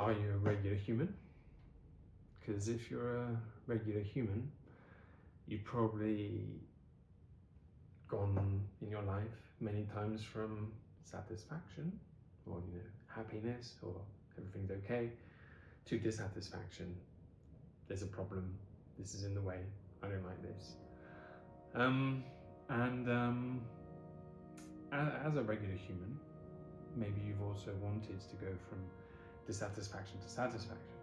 are you a regular human? Because if you're a regular human, you've probably gone in your life many times from satisfaction, or happiness, or everything's okay, to dissatisfaction. There's a problem. This is in the way. I don't like this. As a regular human, maybe you've also wanted to go from dissatisfaction to satisfaction.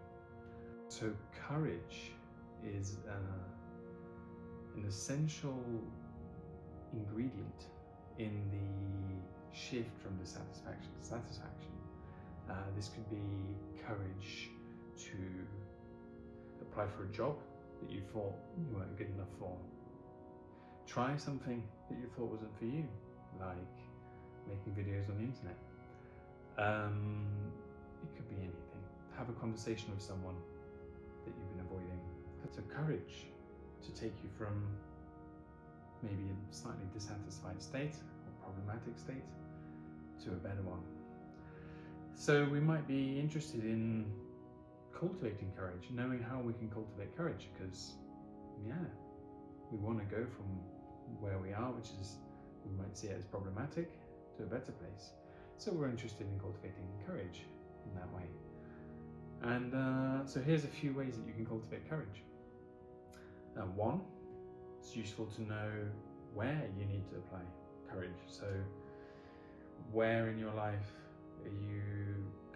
So courage is an essential ingredient in the shift from dissatisfaction to satisfaction. This could be courage to apply for a job that you thought you weren't good enough for. Try something that you thought wasn't for you, like making videos on the internet. It could be anything. Have a conversation with someone that you've been avoiding. So courage to take you from maybe a slightly dissatisfied state or problematic state to a better one. So we might be interested in cultivating courage, knowing how we can cultivate courage, because we want to go from where we are, which is, we might see it as problematic, to a better place. So we're interested in cultivating courage in that way. And so here's a few ways that you can cultivate courage. One, it's useful to know where you need to apply courage. So where in your life are you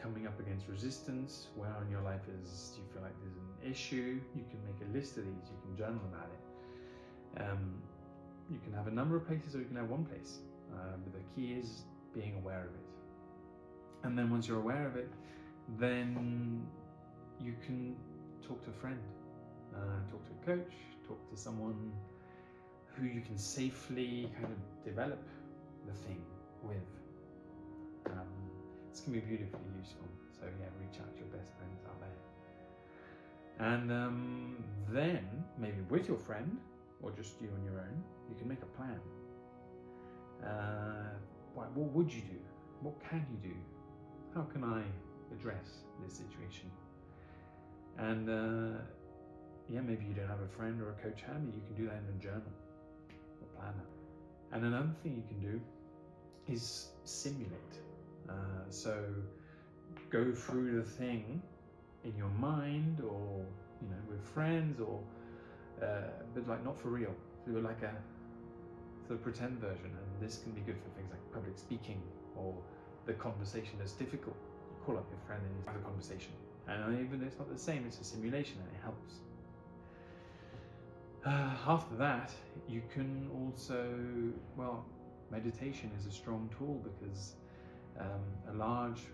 coming up against resistance? Where in your life do you feel like there's an issue? You can make a list of these, you can journal about it. You can have a number of places, or you can have one place. But the key is being aware of it. And then once you're aware of it, then you can talk to a friend, talk to a coach, talk to someone who you can safely kind of develop the thing with. This can be beautifully useful. So reach out to your best friends out there. And then, maybe with your friend, or just you on your own, you can make a plan. What would you do? What can you do? How can I address this situation? And maybe you don't have a friend or a coach handy, you can do that in a journal or planner. And another thing you can do is simulate. So go through the thing in your mind, or with friends, or but like not for real. Do like a sort of pretend version. And this can be good for things like public speaking, or the conversation that's difficult. You call up your friend and you have a conversation, and even though it's not the same, it's a simulation, and it helps. After that, you can also, meditation is a strong tool, because a large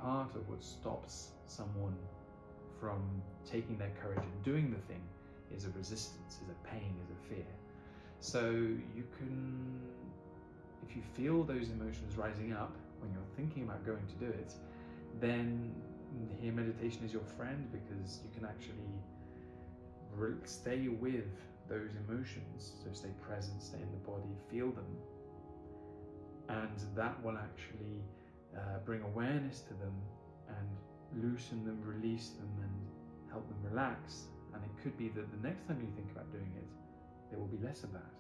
part of what stops someone from taking their courage and doing the thing is a resistance, is a pain, is a fear. So you can, if you feel those emotions rising up when you're thinking about going to do it, then here meditation is your friend, because you can actually stay with those emotions. So stay present, stay in the body, feel them, and that will actually bring awareness to them and loosen them, release them, and help them relax. And it could be that the next time you think about doing it, there will be less of that,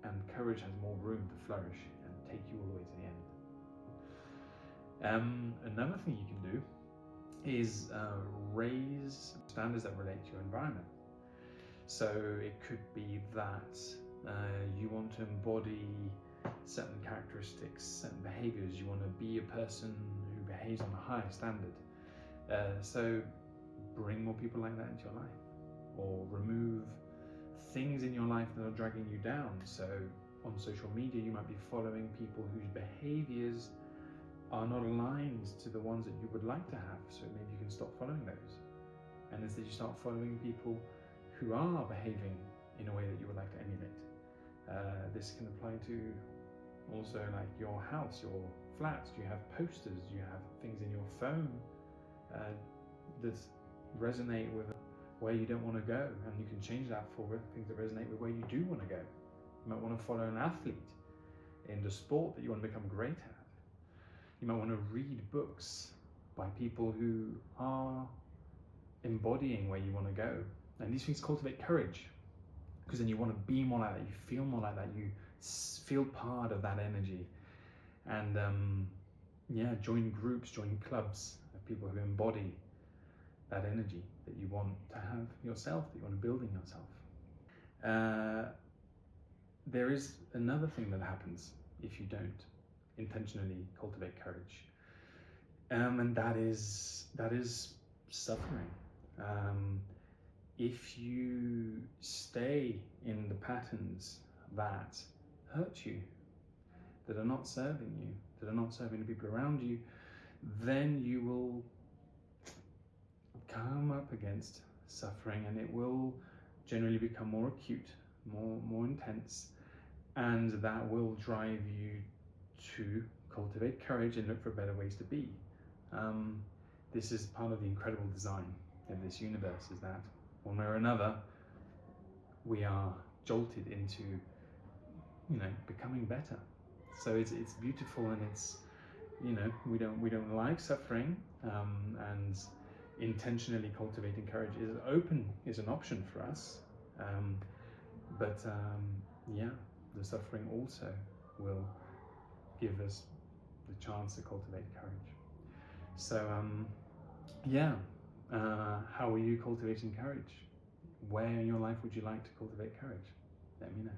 and courage has more room to flourish and take you all the way to the end. Another thing you can do is raise standards that relate to your environment. So it could be that you want to embody certain characteristics, certain behaviors. You want to be a person who behaves on a higher standard. So bring more people like that into your life, or remove things in your life that are dragging you down. So on social media, you might be following people whose behaviors are not aligned to the ones that you would like to have. So maybe you can stop following those, and instead you start following people who are behaving in a way that you would like to emulate. This can apply to also like your house, your flats. Do you have posters? Do you have things in your phone that resonate with where you don't want to go? And you can change that for things that resonate with where you do want to go. You might want to follow an athlete in the sport that you want to become great at. You might want to read books by people who are embodying where you want to go. And these things cultivate courage, because then you want to be more like that, you feel more like that, you feel part of that energy. And yeah, join groups, join clubs of people who embody that energy that you want to have yourself, that you want to build in yourself. There is another thing that happens if you don't intentionally cultivate courage, and that is suffering. If you stay in the patterns that hurt you, that are not serving you, that are not serving the people around you, then you will come up against suffering, and it will generally become more acute, more intense, and that will drive you to cultivate courage and look for better ways to be. This is part of the incredible design of this universe, is that one way or another we are jolted into, you know, becoming better. So it's beautiful, and it's, you know, we don't like suffering, and intentionally cultivating courage is an option for us, but yeah, the suffering also will give us the chance to cultivate courage. So yeah, how are you cultivating courage? Where in your life would you like to cultivate courage? Let me know.